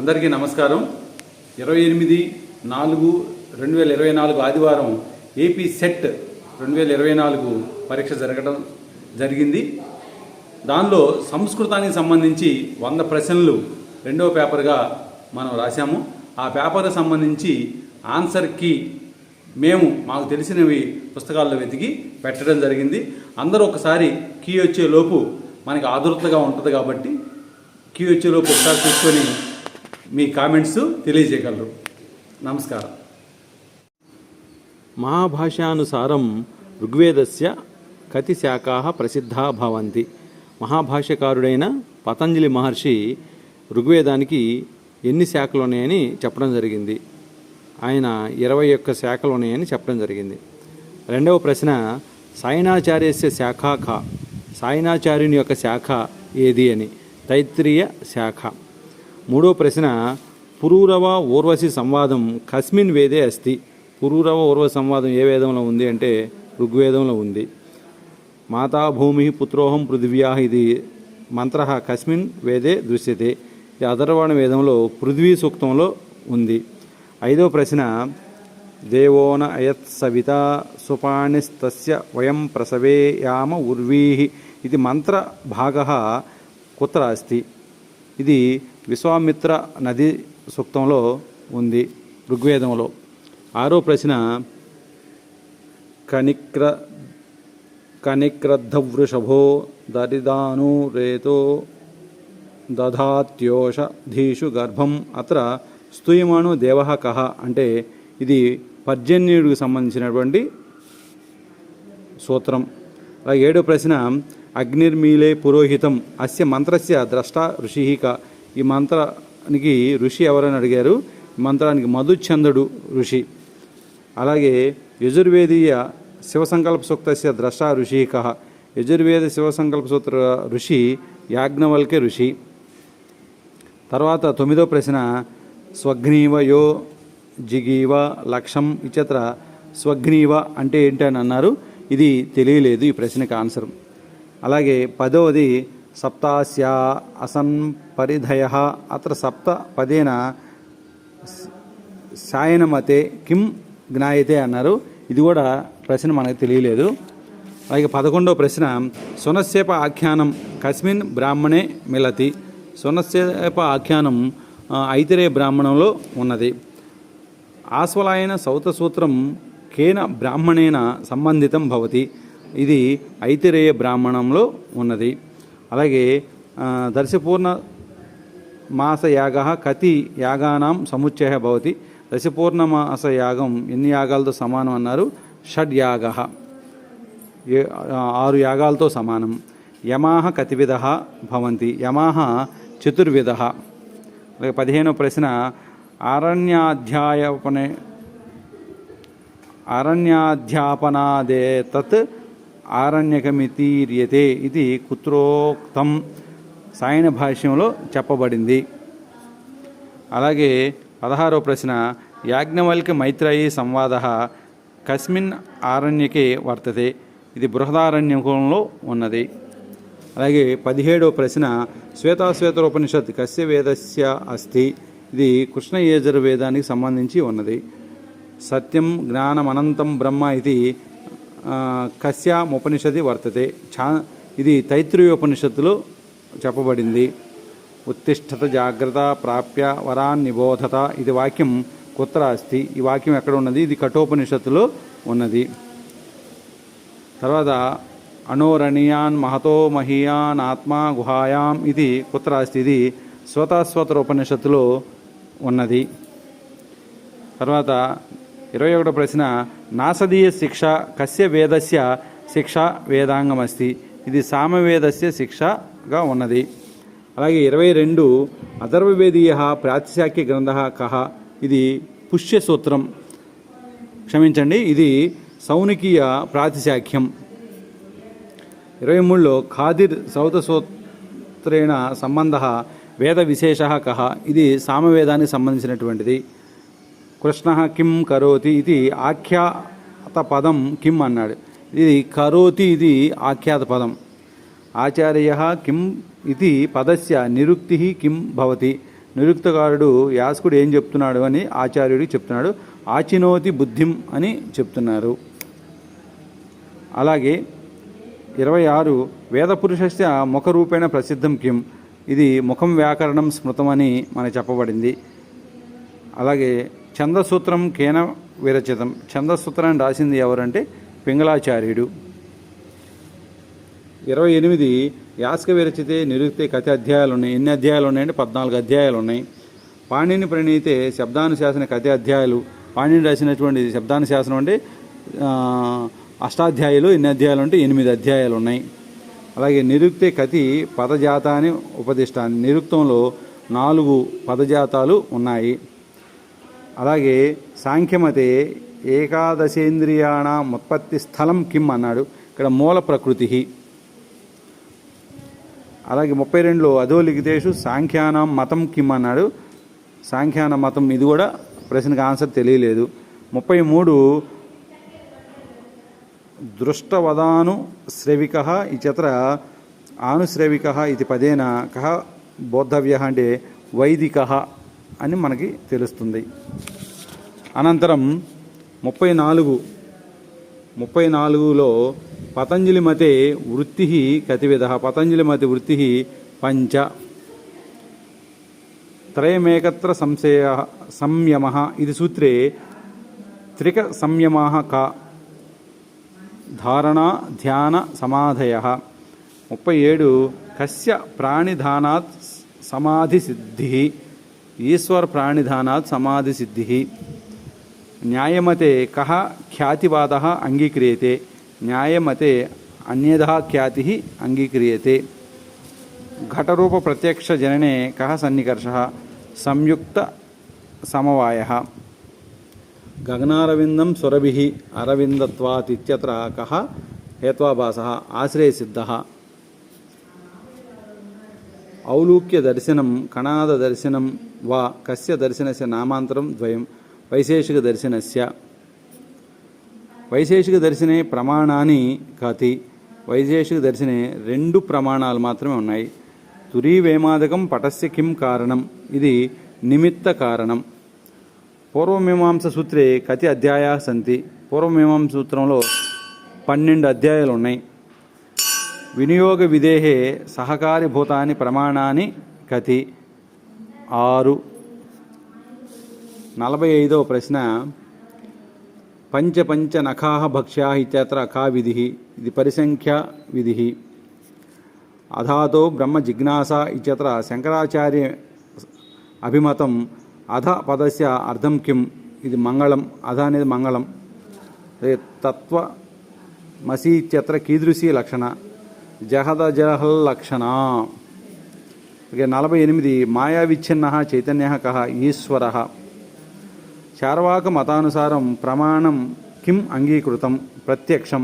అందరికీ నమస్కారం. 28/4/2024 ఆదివారం ఏపీ సెట్ 2024 పరీక్ష జరగడం జరిగింది. దానిలో సంస్కృతానికి సంబంధించి 100 ప్రశ్నలు రెండవ పేపర్గా మనం రాశాము. ఆ పేపర్కి సంబంధించి ఆన్సర్ కీ మాకు తెలిసినవి పుస్తకాల్లో వెతికి పెట్టడం జరిగింది. అందరూ ఒకసారి కీ వచ్చే లోపు మనకి ఆదుర్తగా ఉంటుంది కాబట్టి కీ వచ్చే లోపు ఒకసారి చూసుకొని మీ కామెంట్స్ తెలియజేయగలరు. నమస్కారం. మహాభాష్యానుసారం ఋగ్వేదస్య కతి శాఖా ప్రసిద్ధా భవంతి. మహాభాష్యకారుడైన పతంజలి మహర్షి ఋగ్వేదానికి ఎన్ని శాఖలు ఉన్నాయని చెప్పడం జరిగింది. ఆయన 21 శాఖలు ఉన్నాయని చెప్పడం జరిగింది. రెండవ ప్రశ్న, సాయనాచార్యస్య శాఖా ఖ. సాయనాచార్యుని యొక్క శాఖ ఏది అని. తైత్రీయ శాఖ. మూడో ప్రశ్న, పురూరవ ఊర్వశి సంవాదం కస్మిన్ వేదే అస్తి. పురూరవ ఊర్వశి సంవాదం ఏ వేదంలో ఉంది అంటే ఋగ్వేదంలో ఉంది. మాతా భూమి పుత్రోహం పృథివ్యా ఇది మంత్ర కస్మిన్ వేదే దృశ్యతే. ఇది అథర్వణ వేదంలో పృథ్వీ సూక్తంలో ఉంది. ఐదో ప్రశ్న, దేవోన అయత్ సవిత సుపాణిస్తస్య వయం ప్రసవేయామ ఉర్వీః ఇది మంత్ర భాగః కుత్ర అస్తి. ఇది విశ్వామిత్ర నది సూక్తంలో ఉంది ఋగ్వేదంలో. ఆరో ప్రశ్న, కనిక్రద్ధవృషభో దరిదాను రేతో దధాత్యోషధీషు గర్భం అత్ర స్తూయమాను దేవః కః అంటే ఇది పర్జన్యుడికి సంబంధించినటువంటి సూత్రం. అలాగే ఏడో ప్రశ్న, అగ్నిర్మీలే పురోహితం అస్య మంత్రస్య ద్రష్ట ఋషిక. ఈ మంత్రానికి ఋషి ఎవరని అడిగారు. ఈ మంత్రానికి మధుచంద్రుడు ఋషి. అలాగే యజుర్వేదీయ శివసంకల్ప సూక్తస్య ద్రష్ట ఋషిక. యజుర్వేద శివసంకల్ప సూత్ర ఋషి యాజ్ఞవల్క్య ఋషి. తర్వాత 9వ ప్రశ్న, స్వగ్నీవ యో జిగీవ లక్షం ఇచత్ర. స్వగ్నీవ అంటే ఏంటని అన్నారు. ఇది తెలియలేదు ఈ ప్రశ్నకి ఆన్సర్. అలాగే 10వది, సప్తాస్యా అసన్ పరిధయ అత్ర సప్త పదేన శాయనమతే కిం జ్ఞాయతే అన్నారు. ఇది కూడా ప్రశ్న మనకు తెలియలేదు. అలాగే 11వ ప్రశ్న, సునశ్చేప ఆఖ్యానం కస్మిన్ బ్రాహ్మణే మిలతి. సునశ్చేప ఆఖ్యానం ఐతిరేయ బ్రాహ్మణంలో ఉన్నది. ఆస్వలాయన సౌత సూత్రం కేన బ్రాహ్మణేన సంబంధితం భవతి. ఇది ఐతిరేయ బ్రాహ్మణంలో ఉన్నది. అలాగే దర్శపూర్ణ మాస యాగ కతి యాగానాం సముచ్చయ భవతి. దశపూర్ణమాస యాగం ఎన్ని యాగాలతో సమానం అన్నారు. షడ్యాగ 6 యాగాలతో సమానం. యమాహ కతివిధ భవంతి. యమాహ చతుర్విధ. అలాగే 15వ ప్రశ్న, అరణ్యాధ్యాపనాదేతత్ ఆరణ్యకమితీర్యతే ఇది కుత్రోక్తం సాయన భాష్యంలో చెప్పబడింది. అలాగే 16వ ప్రశ్న, యాజ్ఞవల్క్య మైత్రేయీ సంవాద కస్మిన్ ఆరణ్యకే వర్తతే. ఇది బృహదారణ్యకంలో ఉన్నది. అలాగే 17వ ప్రశ్న, శ్వేతాశ్వేతరోపనిషత్ కస్య వేదస్య అస్తి. ఇది కృష్ణ యజుర్వేదానికి సంబంధించి ఉన్నది. సత్యం జ్ఞానమనంతం బ్రహ్మ ఇది కస్యాముపనిషది వర్తతే. ఇది తైత్రీయోపనిషత్తులో చెప్పబడింది. ఉత్తిష్టత జాగ్రత్త ప్రాప్య వరాన్ నిబోధత ఇది వాక్యం కుత్ర అస్తి. ఈ వాక్యం ఎక్కడ ఉన్నది. ఇది కఠోపనిషత్తులో ఉన్నది. తర్వాత అణోరణీయాన్ మహతో మహీయాన్ ఆత్మా గుహాయాం ఇది కుత్ర అస్తి. ఇది స్వతాస్వతరోపనిషత్తులో ఉన్నది. తర్వాత 21వ ప్రశ్న, నాసదీయ శిక్ష కస్య వేదస్య శిక్ష వేదాంగమస్తి. ఇది సామవేదస్య శిక్షగా ఉన్నది. అలాగే 22 అథర్వవేదీయ ప్రాతిశాఖ్య గ్రంథ కహ. ఇది పుష్యసూత్రం, క్షమించండి, ఇది సౌనికీయ ప్రాతిశాఖ్యం. 23లో ఖాదిర్ సౌతసూత్రేణ సంబంధ వేద విశేష కహ. ఇది సామవేదానికి సంబంధించినటువంటిది. కృష్ణ కిం కరోతి ఇది ఆఖ్యాత పదం కిం అన్నాడు. ఇది కరోతి ఇది ఆఖ్యాత పదం. ఆచార్య కిం ఇది పదస్య నిరుక్తి కిం భవతి. నిరుక్తకారుడు యాస్కుడు ఏం చెప్తున్నాడు అని ఆచార్యుడికి చెప్తున్నాడు. ఆచినోతి బుద్ధిం అని చెప్తున్నారు. అలాగే 26 వేదపురుషస్య ముఖరూపేణ ప్రసిద్ధం కిం, ఇది ముఖం వ్యాకరణం స్మృతం అని మనకు చెప్పబడింది. అలాగే ఛందసూత్రం కేన విరచితం, ఛందసూత్రాన్ని రాసింది ఎవరంటే పింగళాచార్యుడు. 28 యాస్క విరచితే నిరుక్తే కథ అధ్యాయాలు ఉన్నాయి. ఎన్ని అధ్యాయాలు ఉన్నాయంటే 14 అధ్యాయాలు ఉన్నాయి. పాణిని ప్రణీతే శబ్దానుశాసన కథ అధ్యాయాలు, పాణిని రాసినటువంటి శబ్దానుశాసనం అంటే అష్టాధ్యాయులు. ఎన్ని అధ్యాయాలు అంటే 8 అధ్యాయాలు ఉన్నాయి. అలాగే నిరుక్తే కతి పదజాతాన్ని ఉపదిష్టాన్ని, నిరుక్తంలో 4 పదజాతాలు ఉన్నాయి. అలాగే సాంఖ్యమతే ఏకాదశేంద్రియాణ ఉత్పత్తి స్థలం కిం అన్నాడు, ఇక్కడ మూల ప్రకృతి. అలాగే 32లో అధోలిఖితేషు సాంఖ్యానం మతం కిం అన్నాడు, సాంఖ్యాన మతం, ఇది కూడా ప్రశ్నకు ఆన్సర్ తెలియలేదు. 33 దృష్టవదానుశ్రవిక ఇచత్ర ఆనుశ్రవిక ఇది పదేన కహ బోద్ధవ్య అంటే వైదిక అని మనకి తెలుస్తుంది. అనంతరం 34లో పతంజలి మతే వృత్తి కతివిధ, పతంజలి మతే వృత్తి పంచ. త్రయమేకత్ర సంయమ ఇది సూత్రే త్రిక సంయమ క ధారణ ధ్యాన సమాధయ. 37 కస్య ప్రాణిధానాత్ సమాధి సిద్ధి, ఈశ్వర ప్రాణిధానాత్ సమాధి సిద్ధి. న్యాయమతే కహ ఖ్యాతివాద అంగీక్రియతే, న్యాయమతే అన్యథా ఖ్యాతి అంగీక్రియతే. ఘటరూప ప్రత్యక్ష జననే కహ సన్నికర్ష సంయుక్త సమవాయ. గగనారవిందం సురభి అరవిందత్వాత్ ఇత్యత్ర కహ హేత్వాభాస ఆశ్రయసిద్ధ. ఔలూక్య దర్శనం కణాద దర్శనం వా కస్య దర్శనస్య నామాంతరం ద్వయం వైశేషిక దర్శనస్య. వైశేషిక దర్శనే ప్రమాణాన్ని కతి, వైశేషిక దర్శనే 2 ప్రమాణాలు మాత్రమే ఉన్నాయి. తురీవేమాదకం పటస్య కిం కారణం, ఇది నిమిత్త కారణం. పూర్వమీమాంస సూత్రే కతి అధ్యాయా సంతి, పూర్వమీమాంస సూత్రంలో 12 అధ్యాయాలు ఉన్నాయి. వినియోగ విధేహే సహకారిభూతాని ప్రమాణాన్ని కతి 6. 45వ ప్రశ్న పంచ నఖాః భక్ష్యాః ఇత్యత్ర కా విధి, ఇది పరిసంఖ్య విధి. అధాతో బ్రహ్మ జిజ్ఞాస ఇత్యత్ర శంకరాచార్య అభిమతం. అధ పదస్య అర్థం కిం, ఇది మంగళం, అధ అనేది మంగళం. తత్వమసి ఇత్యత్ర కీదృశీ లక్షణ, జహదజహల్ లక్షణ. 48 మాయావిచ్ఛిన్న చైతన్య కహ ఈశ్వర. చార్వాక మతానుసారం ప్రమాణం కిం అంగీకృతం ప్రత్యక్షం.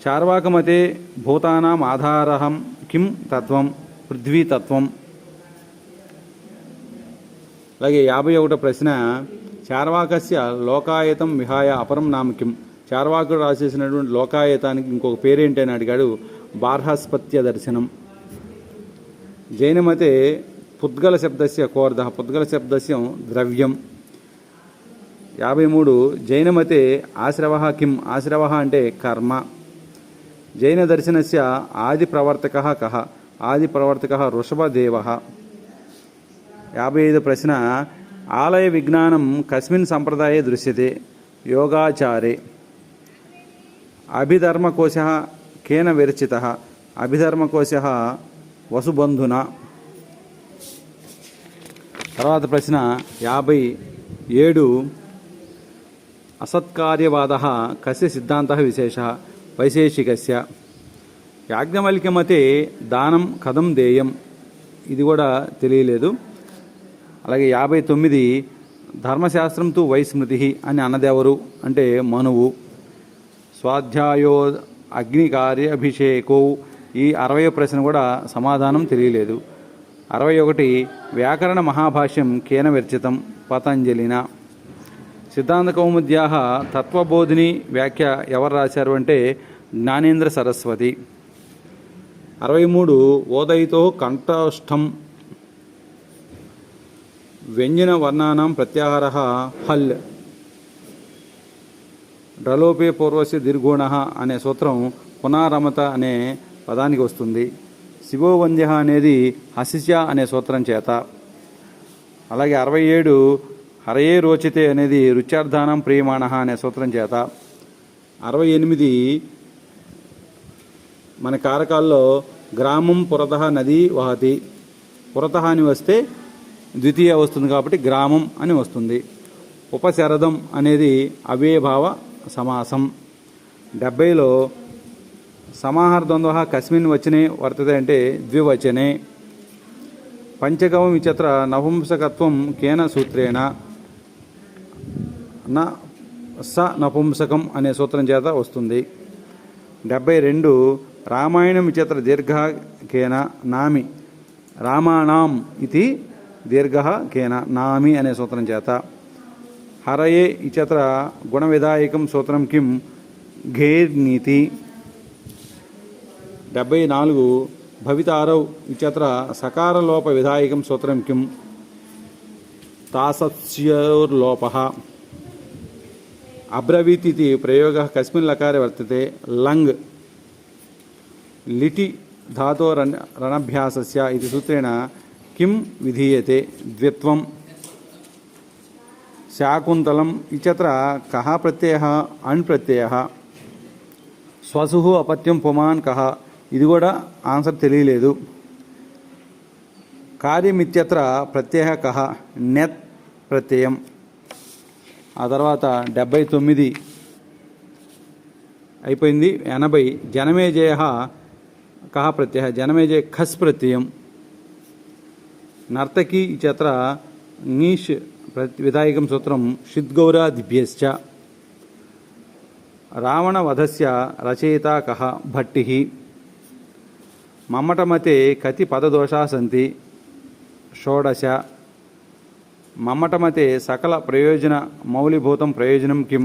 చార్వాకమతే భూతానాం ఆధారహం కిం తత్వం పృథ్వీతత్వం. అలాగే 51వ ప్రశ్న చార్వాకస్య లోకాయతం విహాయ అపరం నామ కిం, చార్వాకుడు రాసేసినటువంటి లోకాయతానికి ఇంకొక పేరేంటి అని అడిగాడు, బార్హస్పత్య దర్శనం. జైనమతే పుద్గల శబ్దస్య కోర్ధ, పుద్గల శబ్దస్య ద్రవ్యం. 53 జైనమతే ఆశ్రవ కిం, ఆశ్రవ అంటే కర్మ. జైన దర్శనస్య ఆది ప్రవర్తక కహ, ఆది ప్రవర్తక వృషభదేవ. 55 ప్రశ్న ఆలయ విజ్ఞానం కస్మిన్ సంప్రదాయే దృశ్యతే, యోగాచారే. అభిధర్మకోశ కేన విరచిత, అభిధర్మకోశ వసుబంధున. తర్వాత ప్రశ్న 57 అసత్కార్యవాద కస్య సిద్ధాంత విశేష వైశేషికస్య. యాజ్ఞవల్క్యమతే దానం కథం దేయం, ఇది కూడా తెలియలేదు. అలాగే 59 ధర్మశాస్త్రం తు వైస్మృతి అని అన్నదెవరు అంటే మనువు. స్వాధ్యాయో అగ్నికార్యాభిషేకో, ఈ 60వ ప్రశ్న కూడా సమాధానం తెలియలేదు. 61 వ్యాకరణ మహాభాష్యం కేన విరచితం పతంజలిన. సిద్ధాంత కౌముద్యాః తత్వబోధిని వ్యాఖ్య ఎవరు రాశారు అంటే జ్ఞానేంద్ర సరస్వతి. 63 ఓదయితో కంఠస్థం వ్యంజన వర్ణానాం ప్రత్యాహారः హల్. డ్రలోపే పూర్వస్య దీర్ఘోణః అనే సూత్రం పునారమత అనే పదానికి వస్తుంది. శివో వంద్య అనేది హసిష్య అనే సూత్రం చేత. అలాగే 67 హరయే రోచితే అనేది రుచ్యార్థానం ప్రియమాణః అనే సూత్రం చేత. 68 మన కారకాల్లో గ్రామం పురతః నదీ వహతి. పురతః అని వస్తే ద్వితీయ వస్తుంది కాబట్టి గ్రామం అని వస్తుంది. ఉపశరదం అనేది అవ్యయభావ సమాసం. 70లో సమాహారద్వంద్వః కస్మిన్ వచనే వర్తతే అంటే ద్వివచనే. పంచకం ఇత్యత్ర నపుంసకత్వం కేన సూత్రేణ స నపుంసకం అనే సూత్రం చేత వస్తుంది. 72 రామాయణం ఇత్యత్ర దీర్ఘ కేన నామి. రామాణం ఇది దీర్ఘ కేన నామి అనే సూత్రం చేత. హరయే ఇత్యత్ర గుణవిధాయకం సూత్రం కిం ఘేర్నీతి. 74 భవితారౌ ఇత్యత్ర సకారలోప విధాయకం సూత్రం కిం తాసస్యోర్లోపః. అబ్రవీత్ ఇది ప్రయోగः కస్మిన్ లకారే వర్తతే లంగ్. లిటి ధాతో రణభ్యాసస్య ఇది సూత్రేణ కిం విధీయతే ద్విత్వం. శాకుంతలం ఇత్యత్ర కః ప్రత్యయः అణ్ ప్రత్యయः. స్వసుః అపత్యం పుమాన్ కః ఇది కూడా ఆన్సర్ తెలియలేదు. కార్యమిత్యత్ర ప్రత్యయ కః నెత్ ప్రత్యయం. ఆ తర్వాత 79 అయిపోయింది. 80 జనమేజయ కః ప్రత్యయ. జనమేజయ ఖస్ ప్రత్యయం. నర్తకి ఇత్యత్ర నీష్ విధాయకం సూత్రం షిద్గౌరాదిభ్యశ్చ. రావణవధస్య రచయిత కః భట్టిః. మమ్మటమతే కతి పదదోషా సంతి 16. మమ్మటమతే సకల ప్రయోజన మౌలిభూతం ప్రయోజనం కిం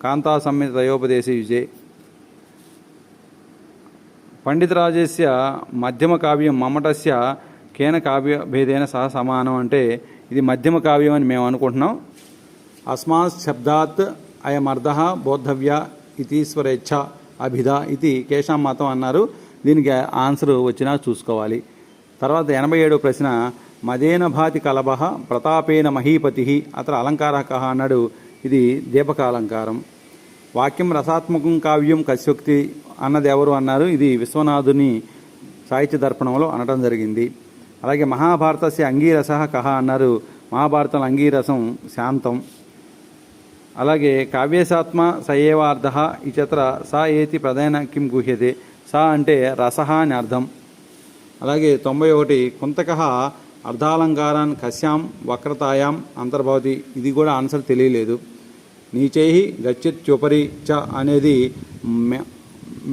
కాంతా సంహిత తయోపదేశే యుజే. పండితరాజస్య మధ్యమ కావ్యం మమ్మటస్య కేన కావ్యభేదేన సహ సమానం అంటే ఇది మధ్యమ కావ్యం అని మేము అనుకుంటున్నాం. అస్మాత్ శబ్దాత్ అయమర్థః బోద్ధవ్య ఇతీశ్వరేచ్ఛ అభిధ ఇది కేశాం మతం అన్నారు. దీనికి ఆన్సర్ వచ్చినా చూసుకోవాలి. తర్వాత 87 ప్రశ్న మదేన భాతి కలభః ప్రతాపేన మహీపతి అత్ర అలంకారः కః అన్నాడు. ఇది దీపక అలంకారం. వాక్యం రసాత్మకం కావ్యం కస్యోక్తి అన్నది ఎవరు అన్నారు. ఇది విశ్వనాథుని సాహిత్య దర్పణంలో అనడం జరిగింది. అలాగే మహాభారతస్య అంగీరసః కః అన్నారు. మహాభారతం అంగీరసం శాంతం. అలాగే కావ్యసాత్మ స ఏవార్థః ఇత్యత్ర స ఏతి ప్రధాన కిం గుహ్యతే. స అంటే రసః అని అర్థం. అలాగే 91 కుంతకః అర్ధాలంకారాన్ కస్యాం వక్రతాయాం అంతర్భవతి ఇది కూడా ఆన్సర్ తెలియలేదు. నీచై గచ్చత్యుపరి చ అనేది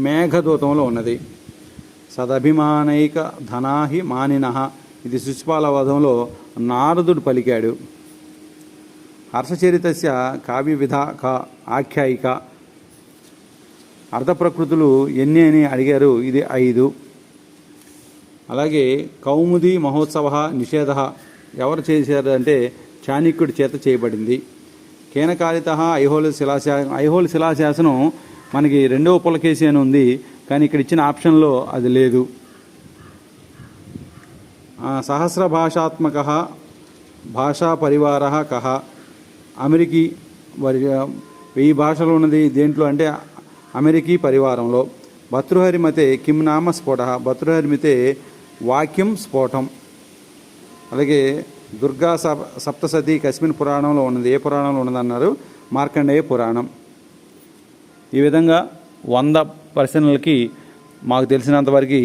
మేఘదూతంలో ఉన్నది. సదభిమానైక ధనాహి మానినః ఇది శిశుపాల వధంలో నారదుడు పలికాడు. హర్షచరితస్య కావ్యవిధ ఆఖ్యాయిక. అర్ధప్రకృతులు ఎన్ని అని అడిగారు. ఇది 5. అలాగే కౌముది మహోత్సవ నిషేధ ఎవరు చేశారు అంటే చాణక్యుడి చేత చేయబడింది. కేనకాలిత ఐహోళ శిలాశాసనం. ఐహోళ శిలాశాసనం మనకి 2వ పులకేశి అని ఉంది, కానీ ఇక్కడ ఇచ్చిన ఆప్షన్లో అది లేదు. సహస్ర భాషాత్మక భాషా పరివార కహ. అమెరికీ 1000 భాషలు ఉన్నది దేంట్లో అంటే అమెరికీ పరివారంలో. భర్తృహరిమతే కిం నామ స్ఫోట. భర్తృహరిమతే వాక్యం స్ఫోటం. అలాగే దుర్గా సప్తసతి కస్మిన్ పురాణంలో ఉన్నది. ఏ పురాణంలో ఉన్నదన్నారు. మార్కండేయ పురాణం. ఈ విధంగా 100 ప్రశ్నలకి మాకు తెలిసినంతవరకు